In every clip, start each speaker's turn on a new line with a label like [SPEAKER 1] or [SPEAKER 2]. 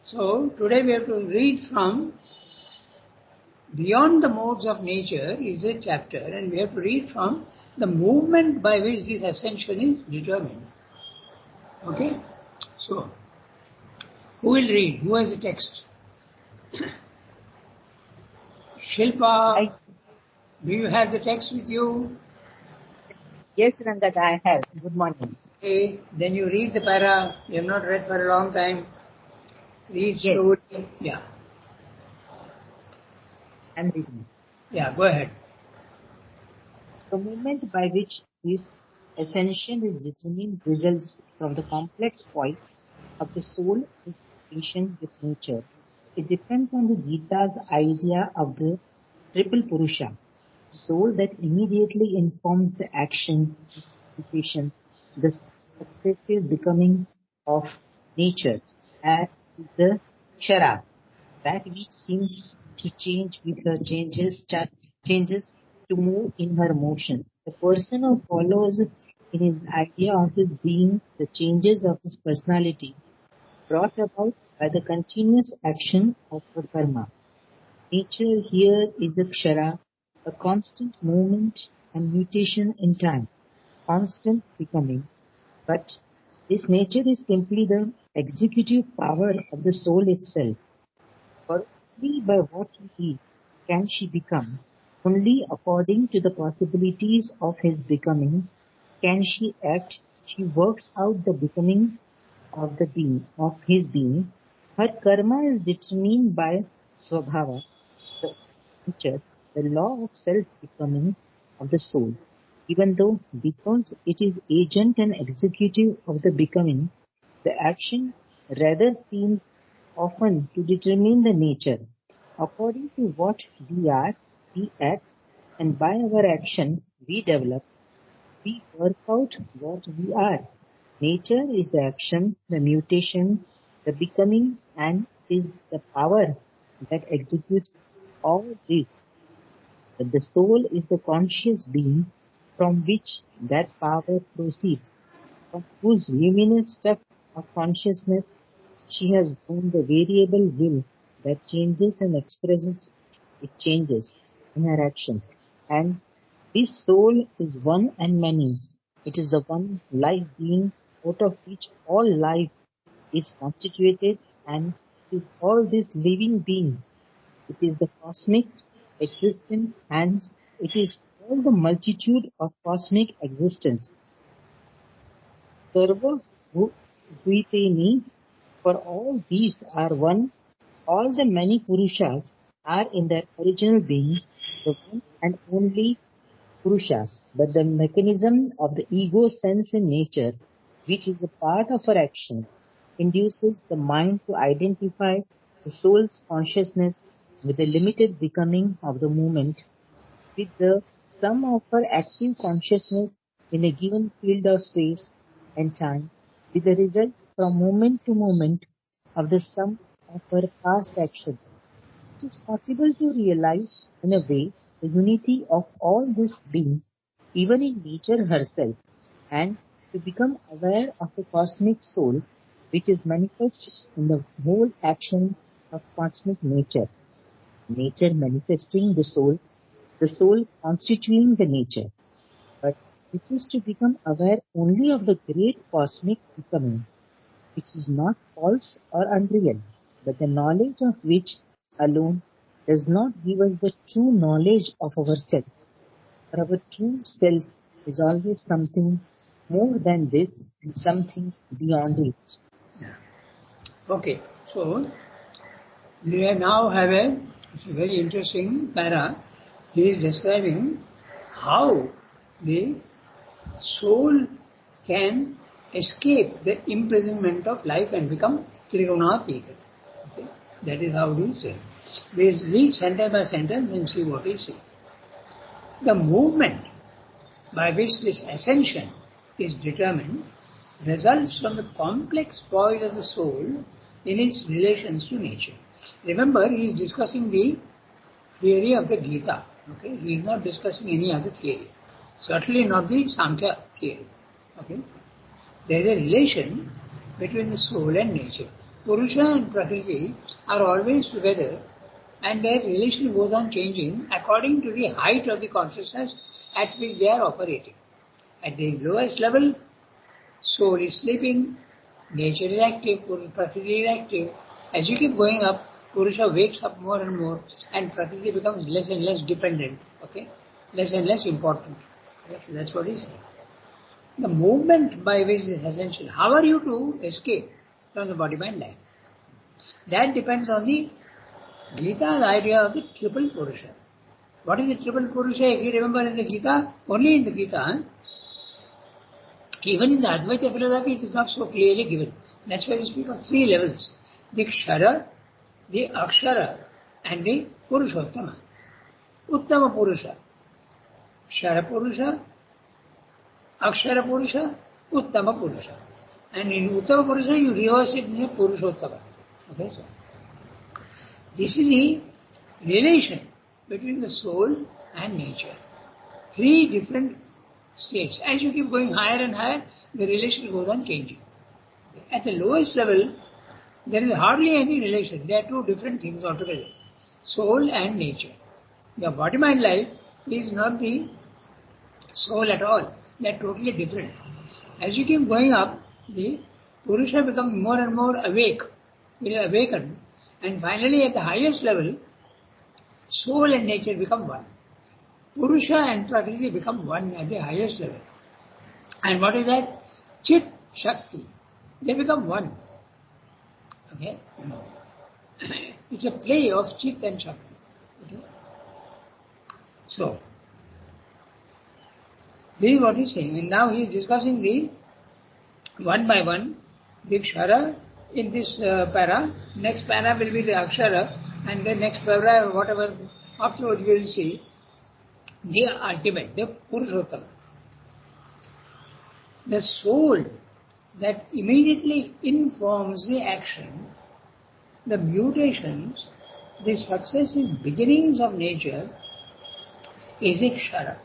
[SPEAKER 1] So today we have to read from Beyond the Modes of Nature is the chapter, and we have to read from the movement by which this ascension is determined. Okay? So, who will read? Who has the text? Shilpa, do you have the text with you?
[SPEAKER 2] Yes, Ranga, I have. Good morning.
[SPEAKER 1] Okay, then you read the para. You have not read for a long time. Read slowly. Yeah.
[SPEAKER 2] I'm reading.
[SPEAKER 1] Yeah, go ahead.
[SPEAKER 2] The movement by which this ascension is determined results from the complex poise of the soul in relation with nature. It depends on the Gita's idea of the triple Purusha, soul that immediately informs the action, mutation, the successive becoming of nature, as is the Kshara, that which seems to change with her changes to move in her motion. The person who follows in his idea of his being the changes of his personality brought about by the continuous action of her karma. Nature here is the kshara, a constant movement and mutation in time, constant becoming. But this nature is simply the executive power of the soul itself. For only by what he is can she become. Only according to the possibilities of his becoming can she act. She works out the becoming of the being, of his being. Her karma is determined by swabhava, the nature, the law of self-becoming of the soul. Even though because it is agent and executive of the becoming, the action rather seems often to determine the nature. According to what we are, we act, and by our action we develop, we work out what we are. Nature is the action, the mutation, the becoming, and is the power that executes all this. But the soul is the conscious being from which that power proceeds, from whose luminous stuff of consciousness she has grown the variable will that changes and expresses it changes in her actions. And this soul is one and many. It is the one life being out of which all life is constituted, and it is all this living being. It is the cosmic existence, and it is all the multitude of cosmic existence. Sarva Bhuteni, for all these are one, all the many Purushas are in their original being the one and only Purusha, but the mechanism of the ego sense in nature, which is a part of our action, induces the mind to identify the soul's consciousness with the limited becoming of the moment, with the sum of her active consciousness in a given field of space and time, with the result from moment to moment of the sum of her past action. It is possible to realize in a way the unity of all these beings, even in nature herself, and to become aware of the cosmic soul which is manifest in the whole action of cosmic nature. Nature manifesting the soul constituting the nature. But this is to become aware only of the great cosmic becoming, which is not false or unreal, but the knowledge of which alone does not give us the true knowledge of ourself. For our true self is always something more than this and something beyond it.
[SPEAKER 1] Okay, so we now have it's a very interesting para. He is describing how the soul can escape the imprisonment of life and become Trigunatita. Okay? That is how he said. We read sentence by sentence and see what he says. The movement by which this ascension is determined results from the complex poise of the soul in its relations to nature. Remember, he is discussing the theory of the Gita. Okay, he is not discussing any other theory. Certainly not the Sankhya theory. Okay, there is a relation between the soul and nature. Purusha and Prakriti are always together and their relation goes on changing according to the height of the consciousness at which they are operating. At the lowest level, soul is sleeping, nature is active, Prakriti is active. As you keep going up, Purusha wakes up more and more and Prakriti becomes less and less dependent, okay? Less and less important. That's what he said. The movement by which is essential. How are you to escape from the body-mind life? That depends on the Gita's idea of the triple Purusha. What is the triple Purusha? If you remember in the Gita, only in the Gita, even in the Advaita philosophy, it is not so clearly given. That's why we speak of three levels. The Kshara, the Akshara, and the Purushottama. Uttama Purusha. Kshara Purusha, Akshara Purusha, Uttama Purusha. And in Uttama Purusha, you reverse it in Purushottama. Okay, so this is the relation between the soul and nature. Three different states. As you keep going higher and higher, the relation goes on changing. At the lowest level, there is hardly any relation. They are two different things altogether. Soul and nature. The body-mind life is not the soul at all. They are totally different. As you keep going up, the Purusha becomes more and more awake. Will awaken. And finally, at the highest level, soul and nature become one. Purusha and Prakriti become one at the highest level. And what is that? Chit, Shakti. They become one. Okay? It's a play of Chit and Shakti. Okay? So, this is what he's saying. And now he is discussing the one by one, the Kshara in this para. Next para will be the Akshara. And the next para, whatever, afterwards we will see the ultimate, the Purushottama. The soul that immediately informs the action, the mutations, the successive beginnings of nature is a Kshara.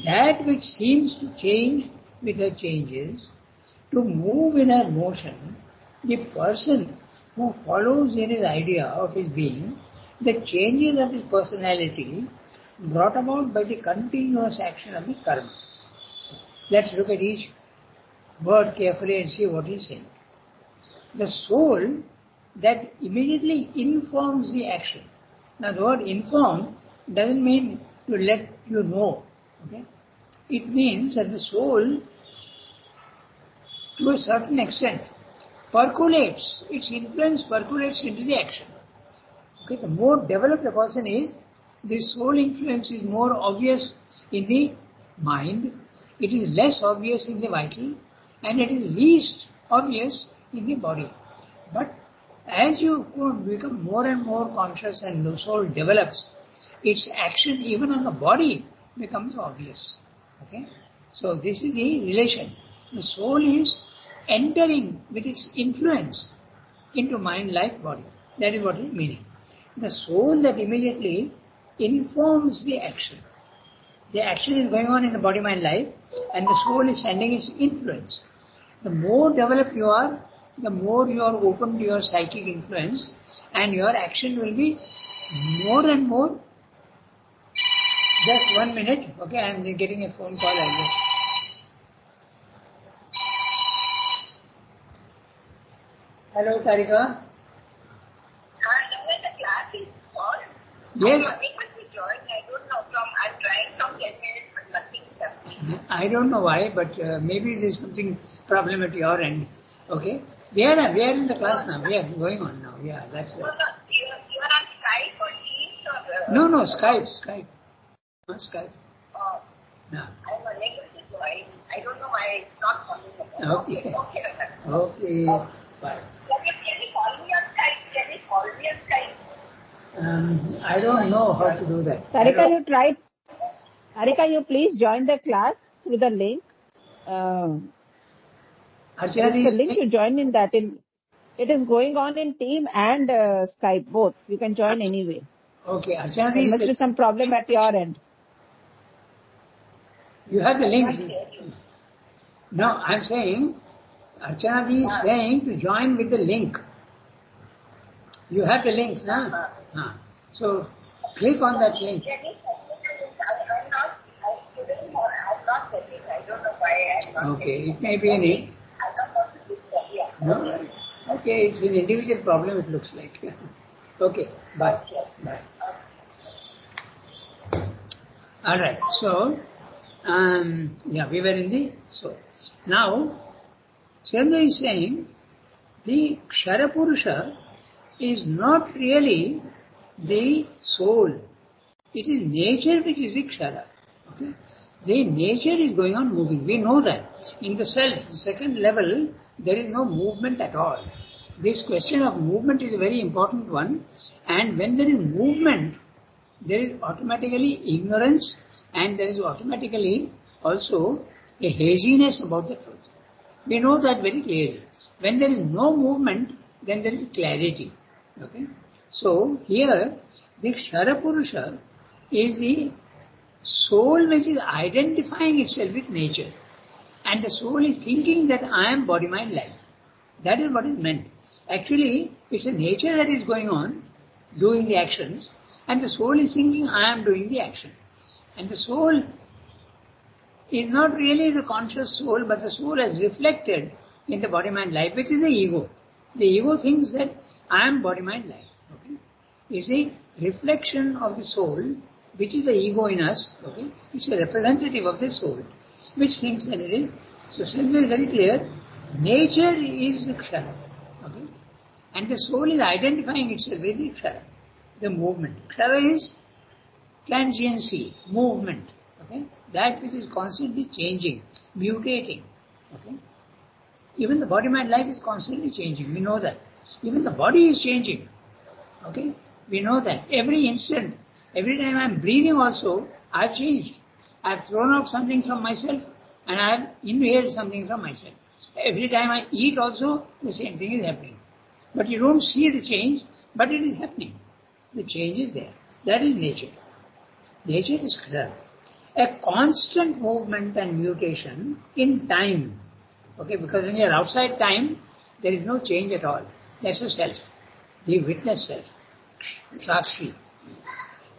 [SPEAKER 1] That which seems to change with her changes, to move in her motion, the person who follows in his idea of his being, the changes of his personality brought about by the continuous action of the karma. Let's look at each word carefully and see what he's saying. The soul that immediately informs the action. Now the word inform doesn't mean to let you know. Okay? It means that the soul, to a certain extent, percolates, its influence percolates into the action. Okay? The more developed a person is, the soul influence is more obvious in the mind, it is less obvious in the vital, and it is least obvious in the body. But as you become more and more conscious and the soul develops, its action even on the body becomes obvious. Okay? So this is the relation. The soul is entering with its influence into mind, life, body. That is what it is meaning. The soul that immediately informs the action. The action is going on in the body, mind, life, and the soul is sending its influence. The more developed you are, the more you are open to your psychic influence, and your action will be more and more. Just 1 minute, okay, I am getting a phone call, I guess. Hello, Tarika.
[SPEAKER 3] The class is on.
[SPEAKER 1] Yes.
[SPEAKER 3] I'm unable to join. I don't know. I'm trying from 10 minutes, but nothing is happening.
[SPEAKER 1] I don't know why, but maybe there's something problem at your end. Okay? We are in the class now. We are going on now. Yeah, that's right.
[SPEAKER 3] You are on Skype or Teams or?
[SPEAKER 1] No, Skype. Not Skype. No.
[SPEAKER 3] I'm unable to join. I don't know why it's not coming up.
[SPEAKER 1] Okay.
[SPEAKER 3] Okay.
[SPEAKER 1] Bye.
[SPEAKER 3] Can you call me on Skype?
[SPEAKER 1] I don't know how to do that.
[SPEAKER 4] Harika, you please join the class through the link.
[SPEAKER 1] Archana
[SPEAKER 4] The link you join in that. It is going on in Team and Skype both. You can join anyway.
[SPEAKER 1] Okay, Archana
[SPEAKER 4] There must be some problem at your end.
[SPEAKER 1] You have the link. No, I'm saying, Archana is saying to join with the link. You have the link, na? So click on that link.
[SPEAKER 3] I'm not getting it. I don't know why I'm not
[SPEAKER 1] Okay,
[SPEAKER 3] getting
[SPEAKER 1] it may be any.
[SPEAKER 3] I don't want to do that. Yeah.
[SPEAKER 1] No? Okay, it's an individual problem, it looks like. Okay, bye. Bye. Alright, so, we were in the soul. Now, Sranga is saying, the Kshara Purusha is not really the soul. It is nature which is the Kshara. Okay? The nature is going on moving. We know that. In the self, the second level, there is no movement at all. This question of movement is a very important one. And when there is movement, there is automatically ignorance and there is automatically also a haziness about the truth. We know that very clearly. When there is no movement, then there is clarity. Okay? So here, the Kshara Purusha is the soul which is identifying itself with nature. And the soul is thinking that I am body, mind, life. That is what is meant. Actually, it's a nature that is going on, doing the actions, and the soul is thinking I am doing the action. And the soul is not really the conscious soul, but the soul has reflected in the body, mind, life, which is the ego. The ego thinks that I am body, mind, life. Okay? It's the reflection of the soul, which is the ego in us. Okay? It's a representative of the soul, which thinks that it is. So Sranga is very clear. Nature is the Kshara. Okay? And the soul is identifying itself with the Kshara, the movement. Kshara is transiency, movement. Okay? That which is constantly changing, mutating. Okay? Even the body, mind, life is constantly changing. We know that. Even the body is changing. Okay? We know that. Every instant, every time I'm breathing also, I've changed. I've thrown out something from myself and I've inhaled something from myself. Every time I eat also, the same thing is happening. But you don't see the change, but it is happening. The change is there. That is nature. Nature is clear. A constant movement and mutation in time. Okay, because when you are outside time, there is no change at all. That's the self, the witness self, Sakshi.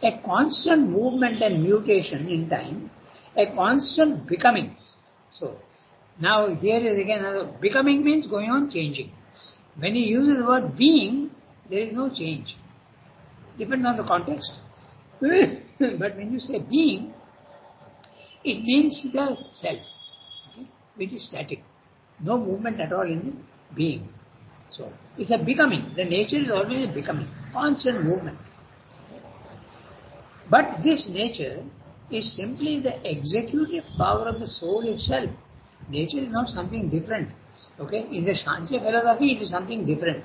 [SPEAKER 1] A constant movement and mutation in time, a constant becoming. So, now here is again another, becoming means going on changing. When you use the word being, there is no change. Depends on the context. But when you say being, it means the self, okay, which is static. No movement at all in the being. So, it's a becoming. The nature is always a becoming, constant movement. But this nature is simply the executive power of the soul itself. Nature is not something different. Okay? In the Sankhya philosophy, it is something different.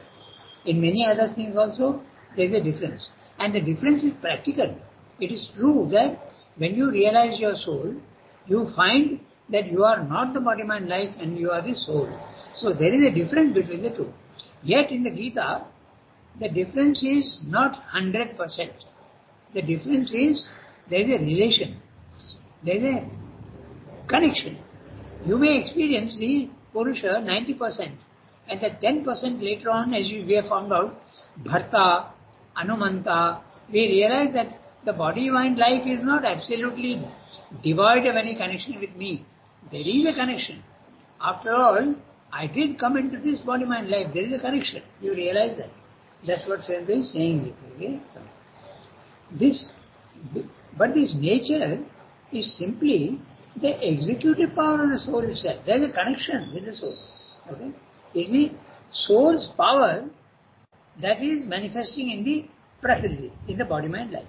[SPEAKER 1] In many other things also, there is a difference. And the difference is practical. It is true that when you realize your soul, you find that you are not the body, mind, life, and you are the soul. So there is a difference between the two. Yet in the Gita, the difference is not 100%. The difference is there is a relation. There is a connection. You may experience the Purusha 90%, and that 10% later on, as we have found out, Bharta, Anumanta, we realize that the body, mind, life is not absolutely devoid of any connection with me. There is a connection. After all, I did come into this body, mind, life. There is a connection. You realize that. That's what Sranga is saying. Okay? But this nature is simply the executive power of the soul itself. There is a connection with the soul. Okay? It's the soul's power that is manifesting in the Prakriti, in the body, mind, life.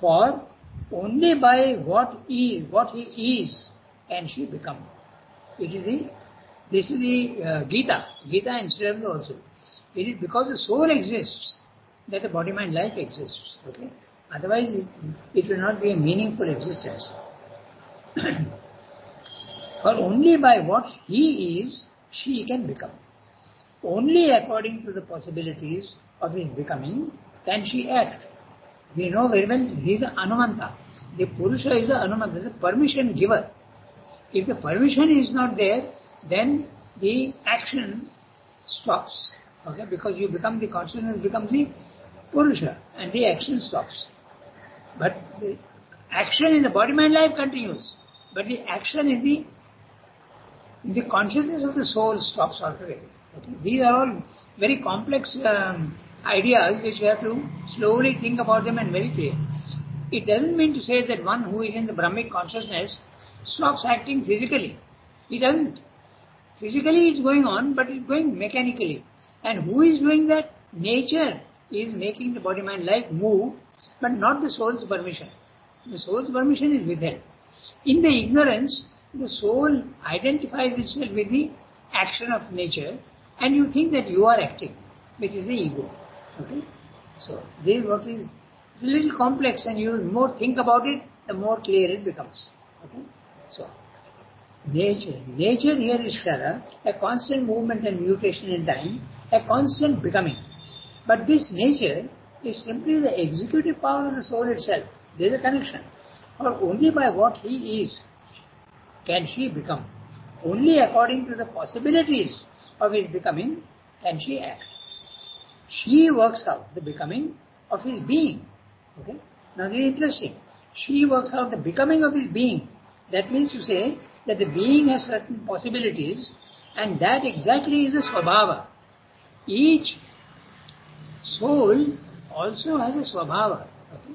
[SPEAKER 1] For only by what he is can she become. This is the Gita and Sranga also. It is because the soul exists that the body, mind, life exists. Okay? Otherwise, it will not be a meaningful existence. For only by what he is, she can become. Only according to the possibilities of his becoming can she act. We know very well he is the Anumanta. The Purusha is the Anumanta, the permission giver. If the permission is not there, then the action stops. Okay, because you become the consciousness becomes the Purusha and the action stops. But the action in the body-mind life continues. But the action in the consciousness of the soul stops altogether. Okay? These are all very complex ideas which you have to slowly think about them and meditate. It doesn't mean to say that one who is in the Brahmic consciousness stops acting physically. It doesn't. Physically it's going on, but it's going mechanically. And who is doing that? Nature is making the body-mind life move, but not the soul's permission. The soul's permission is withheld. In the ignorance, the soul identifies itself with the action of nature, and you think that you are acting, which is the ego. Okay? So, this is what is, it's a little complex, and you more think about it, the more clear it becomes. Okay? So, nature here is Shara, a constant movement and mutation in time, a constant becoming. But this nature is simply the executive power of the soul itself. There is a connection. Or only by what he is can she become. Only according to the possibilities of his becoming can she act. She works out the becoming of his being. Okay? Now this is interesting. She works out the becoming of his being. That means to say that the being has certain possibilities, and that exactly is the Swabhava. Each soul also has a Swabhava. Okay?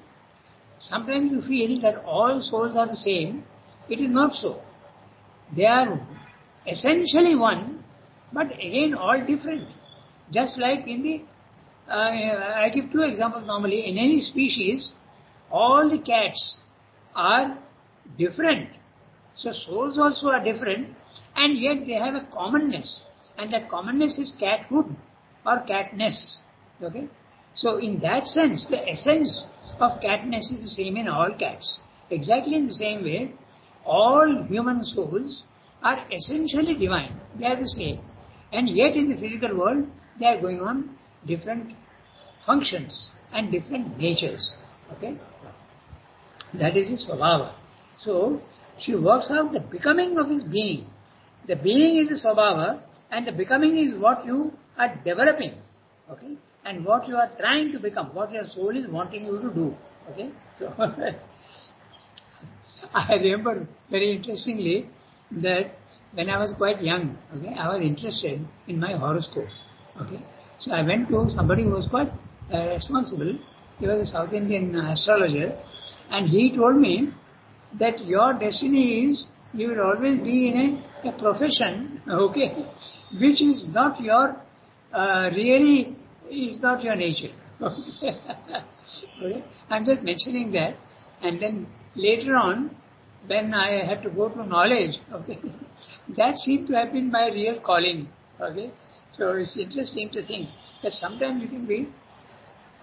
[SPEAKER 1] Sometimes you feel that all souls are the same. It is not so. They are essentially one, but again all different. Just like in the, I give two examples normally. In any species, all the cats are different. So souls also are different, and yet they have a commonness. And that commonness is cathood or catness. Okay? So in that sense, the essence of catness is the same in all cats. Exactly in the same way, all human souls are essentially divine. They are the same. And yet in the physical world, they are going on different functions and different natures. Okay? That is his Swabhava. So, she works out the becoming of his being. The being is the Swabhava, and the becoming is what you are developing. Okay? And what you are trying to become, what your soul is wanting you to do. Okay? So, I remember very interestingly that when I was quite young, okay, I was interested in my horoscope. Okay? So I went to somebody who was quite responsible. He was a South Indian astrologer, and he told me that your destiny is you will always be in a profession, okay, which is not your really is not your nature. Okay? I'm just mentioning that, and then later on, when I had to go to knowledge, okay, that seemed to have been my real calling. Okay, so it's interesting to think that sometimes you can be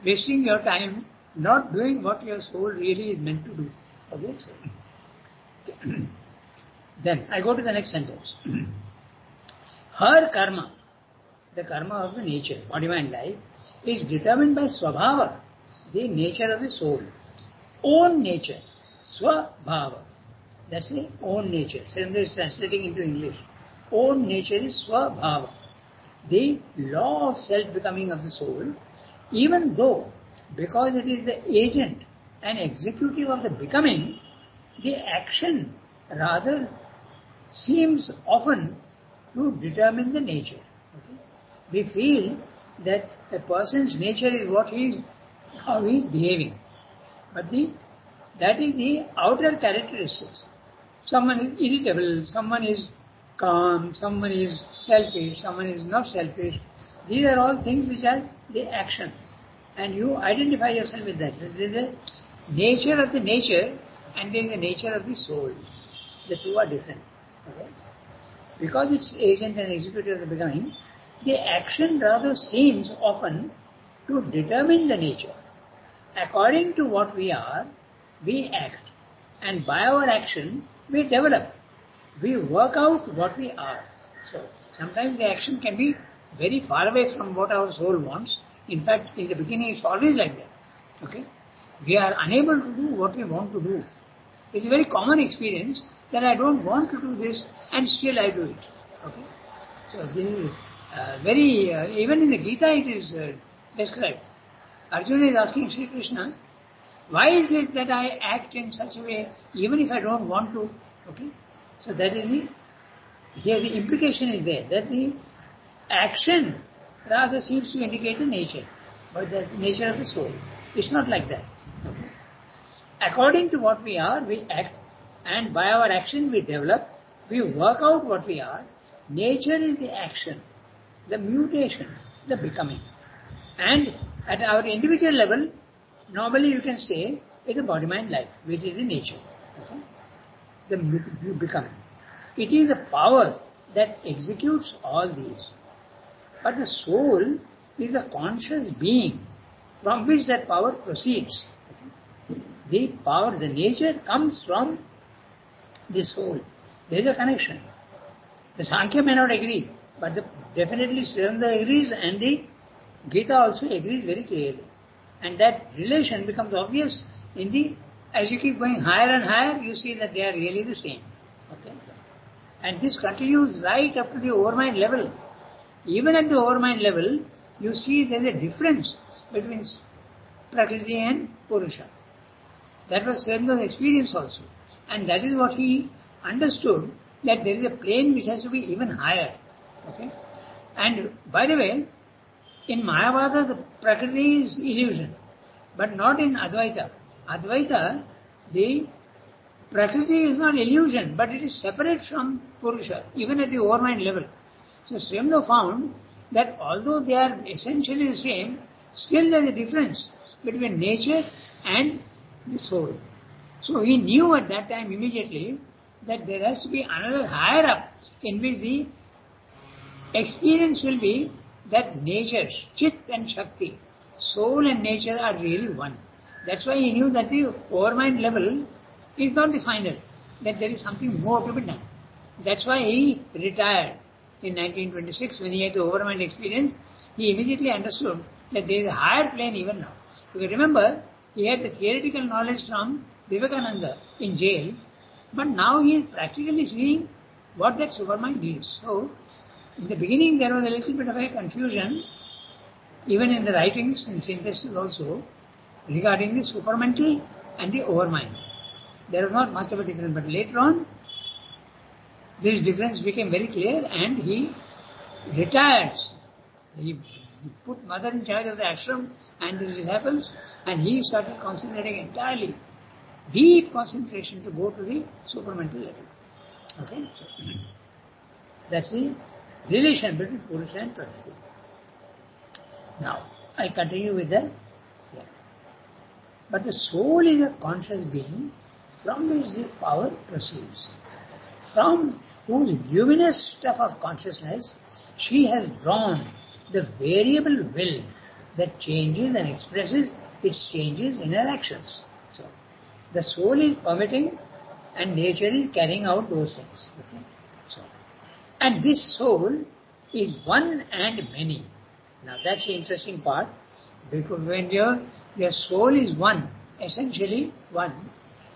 [SPEAKER 1] wasting your time not doing what your soul really is meant to do. Okay, so, then I go to the next sentence. Her karma, the karma of the nature, body mind life, is determined by Swabhava, the nature of the soul. Own nature, Swabhava. That's the own nature. Surendra is translating into English. Own nature is Swabhava, the law of self-becoming of the soul, even though, because it is the agent and executive of the becoming, the action rather seems often to determine the nature. Okay? We feel that a person's nature is what he is, how he is behaving. But that is the outer characteristics. Someone is irritable, someone is calm, someone is selfish, someone is not selfish. These are all things which are the action. And you identify yourself with that. There is a nature of the nature and there is a nature of the soul. The two are different. Okay? Because it's agent and executive of the becoming, the action rather seems often to determine the nature. According to what we are, we act. And by our action, we develop. We work out what we are. So, sometimes the action can be very far away from what our soul wants. In fact, in the beginning, it's always like that. Okay? We are unable to do what we want to do. It's a very common experience that I don't want to do this and still I do it. Okay? So, this is even in the Gita it is described. Arjuna is asking Sri Krishna, why is it that I act in such a way even if I don't want to? Okay? So that is here the implication is there, that the action rather seems to indicate the nature, but the nature of the soul. It's not like that. Okay? According to what we are, we act, and by our action we develop, we work out what we are. Nature is the action, the mutation, the becoming. And at our individual level, normally you can say it's a body-mind life, which is the nature. Okay? The becoming. It is the power that executes all these. But the soul is a conscious being from which that power proceeds. Okay? The power, the nature comes from the soul. There is a connection. The Sankhya may not agree, but definitely Ranga agrees and the Gita also agrees very clearly. And that relation becomes obvious as you keep going higher and higher, you see that they are really the same. Okay? And this continues right up to the overmind level. Even at the overmind level, you see there is a difference between Prakriti and Purusha. That was Srenga's experience also. And that is what he understood, that there is a plane which has to be even higher. Okay? And by the way, in Mayavada, the Prakriti is illusion, but not in Advaita. Advaita, the Prakriti is not illusion, but it is separate from Purusha, even at the overmind level. So Sremdo found that although they are essentially the same, still there is a difference between nature and the soul. So he knew at that time immediately that there has to be another higher up in which the experience will be that nature, Chit and Shakti, soul and nature are really one. That's why he knew that the overmind level is not the final, that there is something more to be done. That's why he retired in 1926 when he had the overmind experience. He immediately understood that there is a higher plane even now. Because remember, he had the theoretical knowledge from Vivekananda in jail, but now he is practically seeing what that supermind is. So, in the beginning there was a little bit of a confusion, even in the writings and synthesis also, regarding the supermental and the overmind. There was not much of a difference, but later on, this difference became very clear and he retired. He put mother in charge of the ashram and the disciples, and he started concentrating entirely, deep concentration to go to the supramental level. Okay? So, that's the relation between Purusha and Prakriti. Now, I continue with the here. But the soul is a conscious being from which the power proceeds, from whose luminous stuff of consciousness she has drawn the variable will that changes and expresses its changes in her actions. So, the soul is permitting and nature is carrying out those things. Okay? So, and this soul is one and many. Now that's the interesting part, because when your soul is one, essentially one,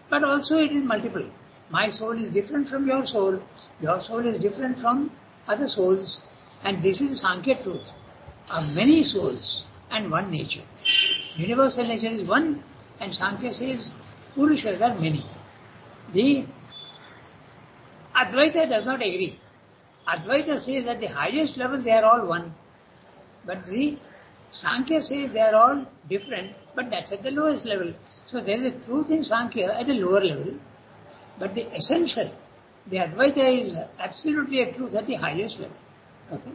[SPEAKER 1] but also it is multiple. My soul is different from your soul is different from other souls, and this is Sankhya truth of many souls and one nature. Universal nature is one, and Sankhya says Purushas are many. The Advaita does not agree. Advaita says at the highest level they are all one, but the Sankhya says they are all different, but that's at the lowest level. So there is a truth in Sankhya at a lower level, but the essential, the Advaita is absolutely a truth at the highest level. Okay?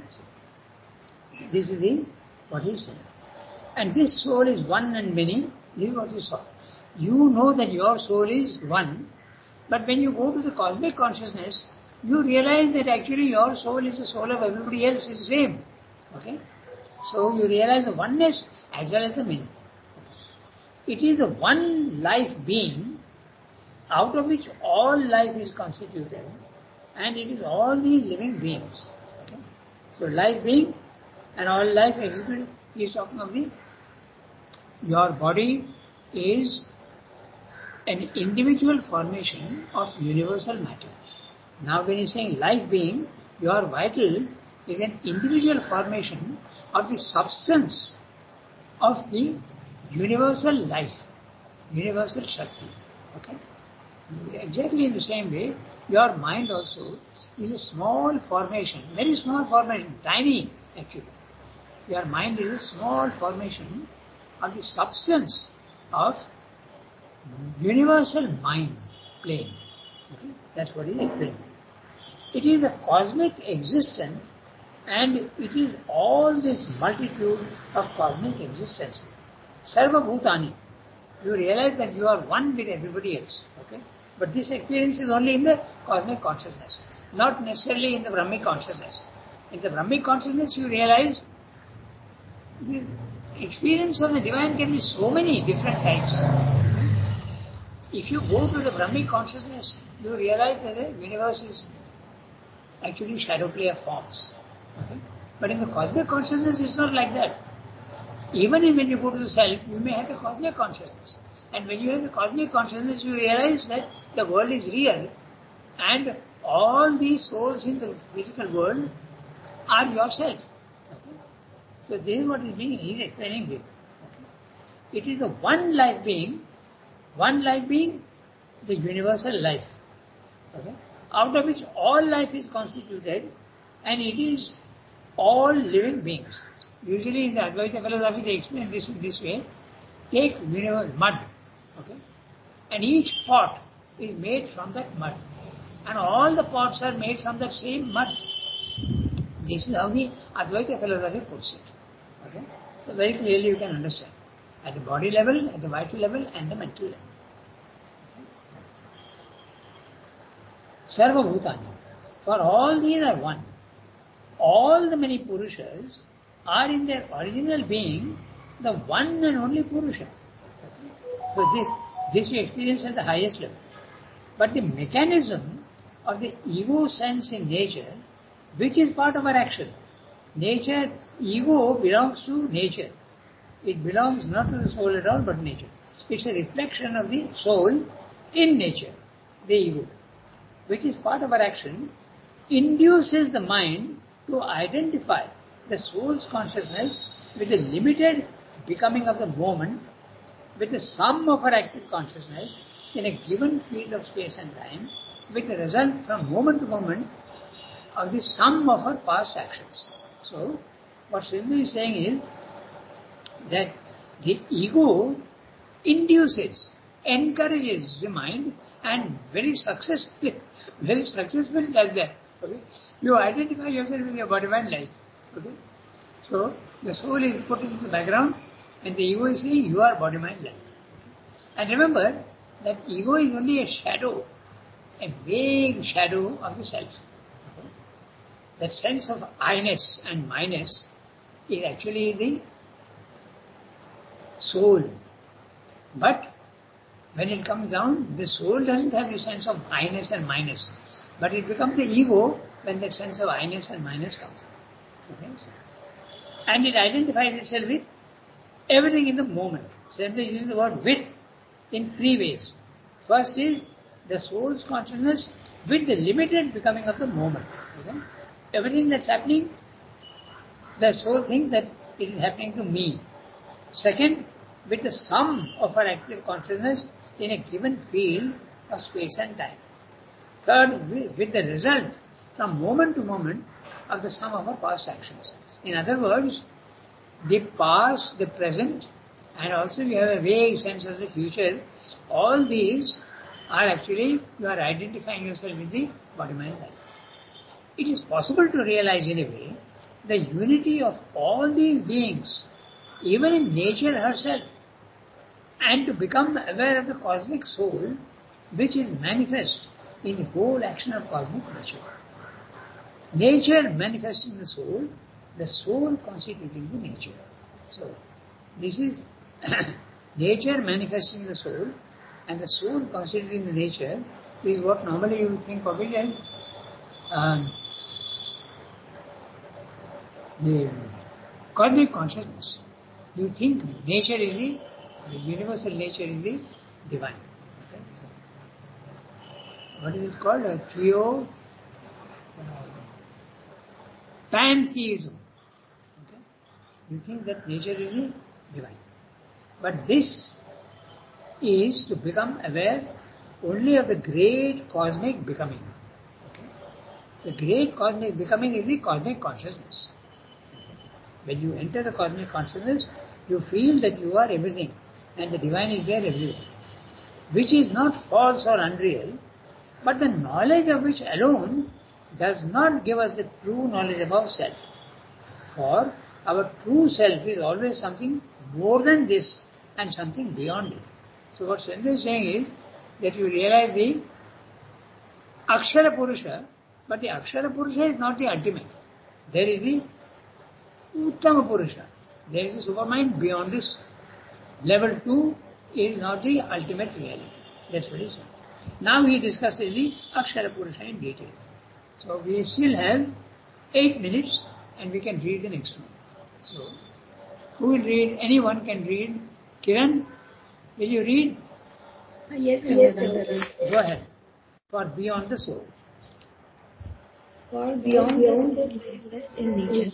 [SPEAKER 1] This is what he said. And this soul is one and many. This is what you saw. You know that your soul is one, but when you go to the cosmic consciousness, you realize that actually your soul is the soul of everybody else, is the same. Okay? So you realize the oneness as well as the many. It is the one life being out of which all life is constituted, and it is all these living beings. Okay? So life being and all life executed, he is talking of your body is an individual formation of universal matter. Now when he is saying life being, your vital is an individual formation of the substance of the universal life, universal Shakti. Okay? Exactly in the same way, your mind also is a small formation, very small formation, tiny actually. Your mind is a small formation of the substance of universal mind plane. Okay? That's what he explained. It is a cosmic existence and it is all this multitude of cosmic existence. Sarva Bhutani. You realize that you are one with everybody else. Okay? But this experience is only in the cosmic consciousness, not necessarily in the Brahmic consciousness. In the Brahmic consciousness you realize the experience of the divine can be so many different types. If you go to the Brahmic consciousness, you realize that the universe is actually shadow play of forms. Okay? But in the cosmic consciousness, it's not like that. Even when you go to the self, you may have the cosmic consciousness. And when you have the cosmic consciousness, you realize that the world is real and all these souls in the physical world are yourself. Okay? So this is what he is explaining here. Okay? It is the one life being, the universal life. Okay? Out of which all life is constituted, and it is all living beings. Usually in the Advaita philosophy they explain this in this way. Take mud, okay, and each pot is made from that mud, and all the pots are made from that same mud. This is how the Advaita philosophy puts it. Okay, so very clearly you can understand at the body level, at the vital level, and the mental level. Sarva Bhutani. For all these are one. All the many Purushas are in their original being the one and only Purusha. So this you experience at the highest level. But the mechanism of the ego sense in nature, which is part of our action. Nature, ego belongs to nature. It belongs not to the soul at all, but nature. It's a reflection of the soul in nature, the ego, which is part of our action, induces the mind to identify the soul's consciousness with the limited becoming of the moment, with the sum of our active consciousness in a given field of space and time, with the result from moment to moment of the sum of our past actions. So, what Sridhar is saying is that the ego induces, encourages the mind, and very successfully does that. Okay? You identify yourself with your body mind life. Okay? So the soul is put into the background and the ego is saying you are body mind life. And remember that ego is only a shadow, a vague shadow of the self. Okay? That sense of I-ness and my-ness is actually the soul. But when it comes down, the soul doesn't have the sense of I-ness and my-ness. But it becomes the ego when that sense of I-ness and my-ness comes. Okay? And it identifies itself with everything in the moment. So they use the word with in three ways. First is the soul's consciousness with the limited becoming of the moment. Okay? Everything that's happening, the soul thinks that it is happening to me. Second, with the sum of our active consciousness in a given field of space and time. Third, with the result from moment to moment of the sum of our past actions. In other words, the past, the present, and also you have a vague sense of the future. All these are actually, you are identifying yourself with the body-mind life. It is possible to realize in a way the unity of all these beings, even in nature herself, and to become aware of the cosmic soul, which is manifest in the whole action of cosmic nature. Nature manifesting the soul constituting the nature. So, this is nature manifesting the soul, and the soul constituting the nature is what normally you would think of it as the cosmic consciousness. You think nature is the universal nature is the divine. Okay? So, what is it called? pantheism. Okay? You think that nature is the divine. But this is to become aware only of the great cosmic becoming. Okay? The great cosmic becoming is the cosmic consciousness. When you enter the cosmic consciousness, you feel that you are everything and the divine is there everywhere. Which is not false or unreal, but the knowledge of which alone does not give us the true knowledge of ourselves. For our true self is always something more than this and something beyond it. So what Swami is saying is that you realize the Akshara Purusha, but the Akshara Purusha is not the ultimate. There is the Uttama Purusha. There is a supermind beyond this. Level 2 is not the ultimate reality. That's what he said. Now he discusses the Akshara Purusha in detail. So we still have 8 minutes and we can read the next one. So, who will read? Anyone can read. Kiran, will you read?
[SPEAKER 5] Yes, Ranga.
[SPEAKER 1] Go ahead. For beyond the soul.
[SPEAKER 5] For beyond the soul lifeless in nature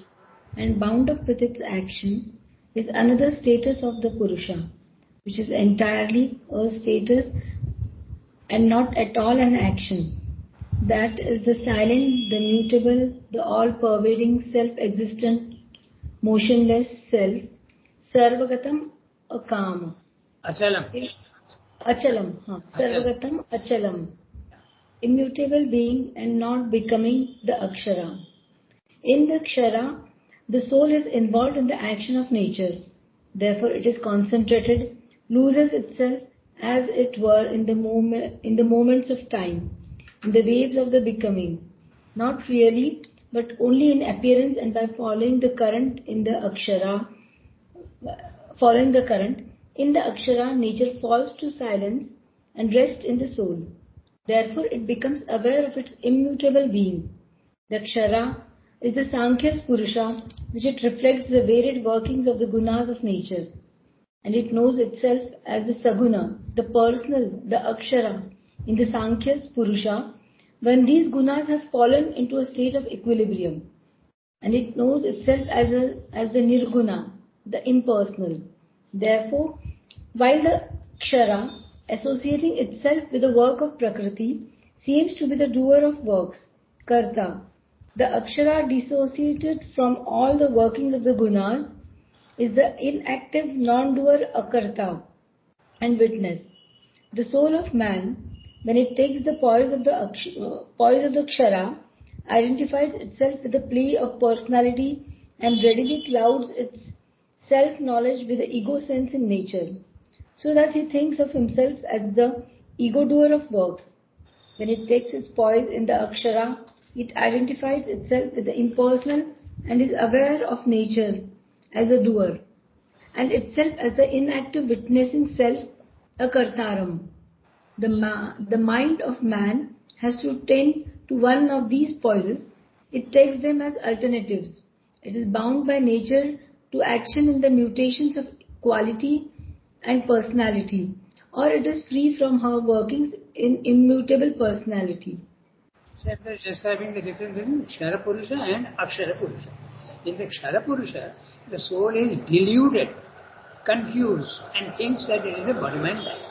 [SPEAKER 5] and bound up with its action is another status of the Purusha, which is entirely a status and not at all an action. That is the silent, the mutable, the all-pervading, self-existent, motionless self, Sarvagatam Akama.
[SPEAKER 1] Achalam.
[SPEAKER 5] Sarvagatam Achalam. Immutable being and not becoming the Akshara. In the Akshara, the soul is involved in the action of nature. Therefore, it is concentrated, loses itself as it were in the moments of time, in the waves of the becoming, not really, but only in appearance and by following the current in the Akshara. In the Akshara, nature falls to silence and rest in the soul. Therefore, it becomes aware of its immutable being. The Akshara is the Sankhya's Purusha, which it reflects the varied workings of the gunas of nature. And it knows itself as the Saguna, the personal, the Akshara, in the Sankhya's Purusha, when these gunas have fallen into a state of equilibrium. And it knows itself as the Nirguna, the impersonal. Therefore, while the Akshara, associating itself with the work of Prakriti, seems to be the doer of works, Karta, the Akshara dissociated from all the workings of the gunas is the inactive non-doer Akarta and witness. The soul of man, when it takes the poise of the Akshara, identifies itself with the play of personality and readily clouds its self-knowledge with the ego sense in nature, so that he thinks of himself as the ego-doer of works. When it takes its poise in the Akshara, it identifies itself with the impersonal and is aware of nature as a doer, and itself as the inactive witnessing self, a kartaram. The mind of man has to tend to one of these poises. It takes them as alternatives. It is bound by nature to action in the mutations of quality and personality, or it is free from her workings in immutable personality.
[SPEAKER 1] So they are describing the difference between Kshara Purusha and Akshara Purusha. In the Kshara Purusha, the soul is deluded, confused, and thinks that it is a body-mind life.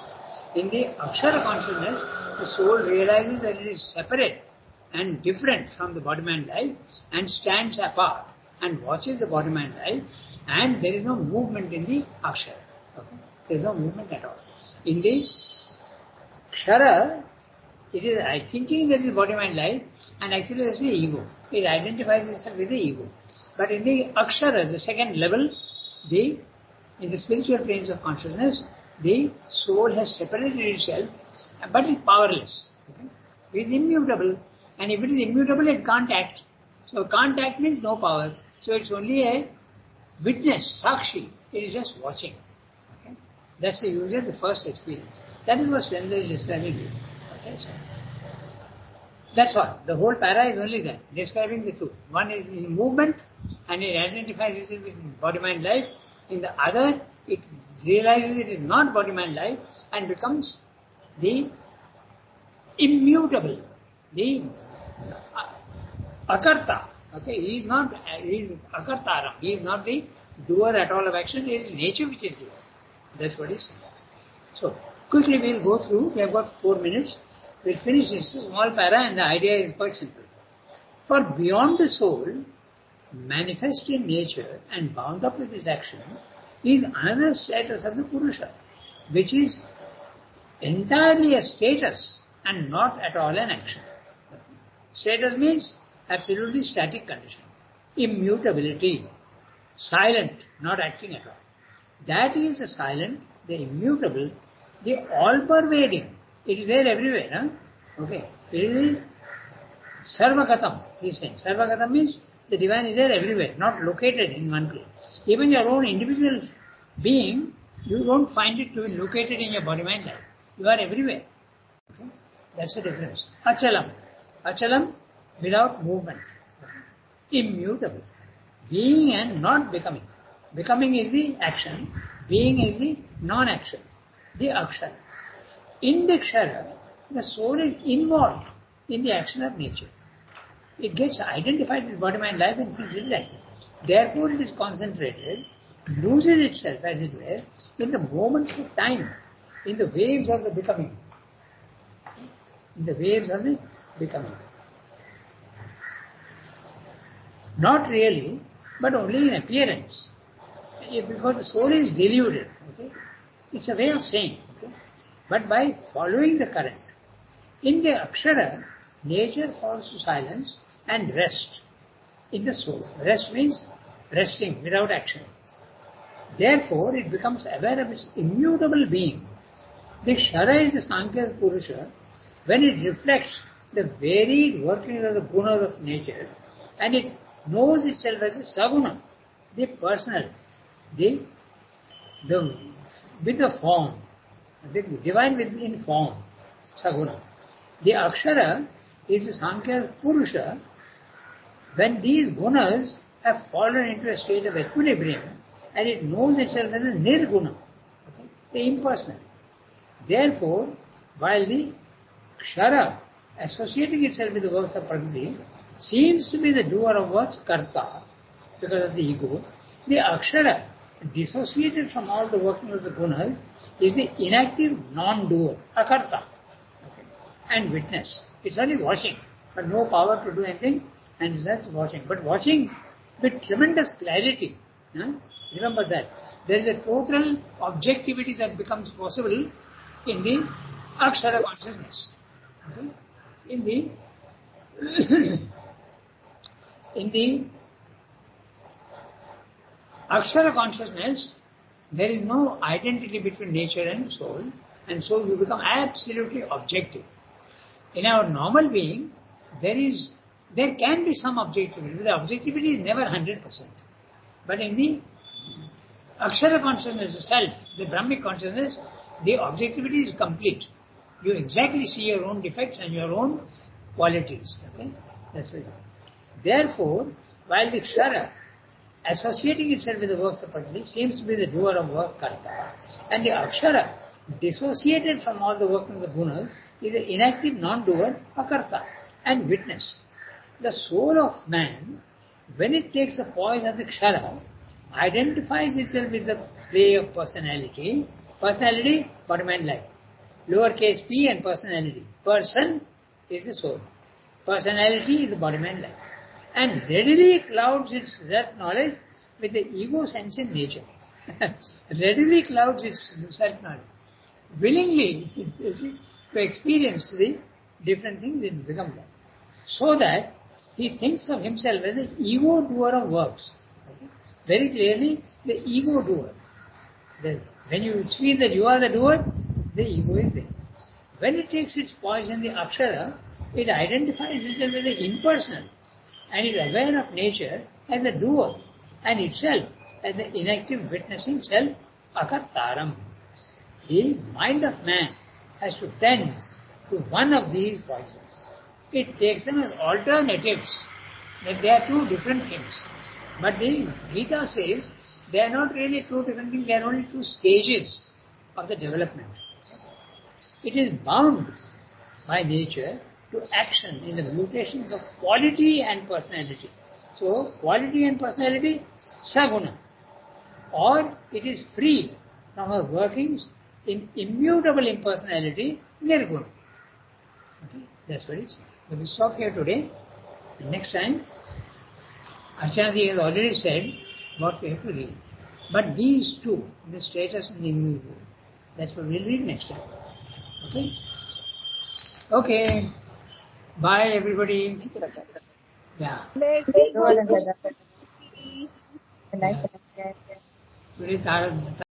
[SPEAKER 1] In the Akshara consciousness, the soul realizes that it is separate and different from the body-mind life and stands apart and watches the body-mind life, and there is no movement in the Akshara. Okay? There is no movement at all. In the Kshara, it is thinking that it is body-mind life, and actually it is the ego. It identifies itself with the ego. But in the Akshara, the second level, in the spiritual planes of consciousness, the soul has separated itself, but it is powerless. Okay? It is immutable, and if it is immutable, it can't act. So can't act means no power. So it's only a witness, sakshi. It is just watching. Okay? That's the usual, the first experience. That is what Swami is describing here. Okay, so that's all. The whole para is only that, describing the two. One is in movement, and it identifies itself with body-mind life. In the other, it realizes it is not body-mind life and becomes the immutable, the akarta, Okay, he is akartaram. He is not the doer at all of action. It is nature which is doer. That's what he said. So, quickly we'll go through. We have got 4 minutes. We'll finish this small para, and the idea is quite simple. For beyond the soul, manifest in nature and bound up with his action, is another status of the Purusha, which is entirely a status and not at all an action. Status means absolutely static condition, immutability, silent, not acting at all. That is the silent, the immutable, the all-pervading. It is there everywhere. Huh? Okay. It is Sarvagatam, he is saying. Sarvagatam means the divine is there everywhere, not located in one place. Even your own individual being, you don't find it to be located in your body-mind life. You are everywhere. Okay? That's the difference. Achalam. Achalam, without movement. Immutable. Being and not becoming. Becoming is the action. Being is the non-action. The akshara. In the akshara, the soul is involved in the action of nature. It gets identified with body-mind life and things like that. Therefore, it is concentrated, loses itself, as it were, in the moments of time, in the waves of the becoming. In the waves of the becoming. Not really, but only in appearance. Because the soul is deluded. Okay? It's a way of saying. Okay? But by following the current, in the akshara, nature falls to silence and rest in the soul. Rest means resting without action. Therefore, it becomes aware of its immutable being. The kshara is the Sankhya Purusha when it reflects the varied workings of the gunas of nature, and it knows itself as a saguna, the personal, the with the form, the divine within form, saguna. The akshara is the Sankhya Purusha when these gunas have fallen into a state of equilibrium and it knows itself as a nirguna, okay? The impersonal. Therefore, while the kshara associating itself with the works of Prakriti seems to be the doer of works, karta, because of the ego, the akshara, dissociated from all the working of the gunas, is the inactive non-doer, akarta, okay? And witness. It's only watching, but no power to do anything, and just watching. But watching with tremendous clarity. Huh? Remember that. There is a total objectivity that becomes possible in the akshara consciousness. Okay? In the akshara consciousness, there is no identity between nature and soul, and so you become absolutely objective. In our normal being, there can be some objectivity. The objectivity is never 100%. But in the akshara consciousness, the self, the Brahmic consciousness, the objectivity is complete. You exactly see your own defects and your own qualities. Okay? That's what it is. Therefore, while the kshara, associating itself with the works of Prakriti, seems to be the doer of work, karta, and the akshara, dissociated from all the work of the gunas, is the inactive non-doer, akarta, and witness. The soul of man, when it takes the poise of the kshara, identifies itself with the play of personality. Personality, body-mind life. Lowercase p and personality. Person is the soul. Personality is the body-mind life. And readily clouds its self-knowledge with the ego sense in nature. Readily clouds its self-knowledge. Willingly to experience the different things, it becomes that. So that he thinks of himself as the ego doer of works. Okay? Very clearly, the ego doer. When you feel that you are the doer, the ego is there. When it takes its poise in the akshara, it identifies itself as the impersonal and is aware of nature as a doer and itself as the inactive witnessing self, akartaram. The mind of man has to tend to one of these voices. It takes them as alternatives, that they are two different things. But the Gita says they are not really two different things, they are only two stages of the development. It is bound by nature to action in the mutations of quality and personality. So, quality and personality, saguna. Or it is free from her workings in immutable impersonality, nirguna. Okay, that's what it is. We will stop here today. And next time, Acharya has already said what we have to read. But these two, the status and the immutable, that's what we'll read next time. Okay? Okay. Bye, everybody.
[SPEAKER 4] Thank you, Ranga.
[SPEAKER 1] Yeah.
[SPEAKER 4] Very
[SPEAKER 2] Thank you,
[SPEAKER 4] good.
[SPEAKER 2] Ranga. Good night,
[SPEAKER 1] Yeah.
[SPEAKER 2] Ranga.
[SPEAKER 1] Today,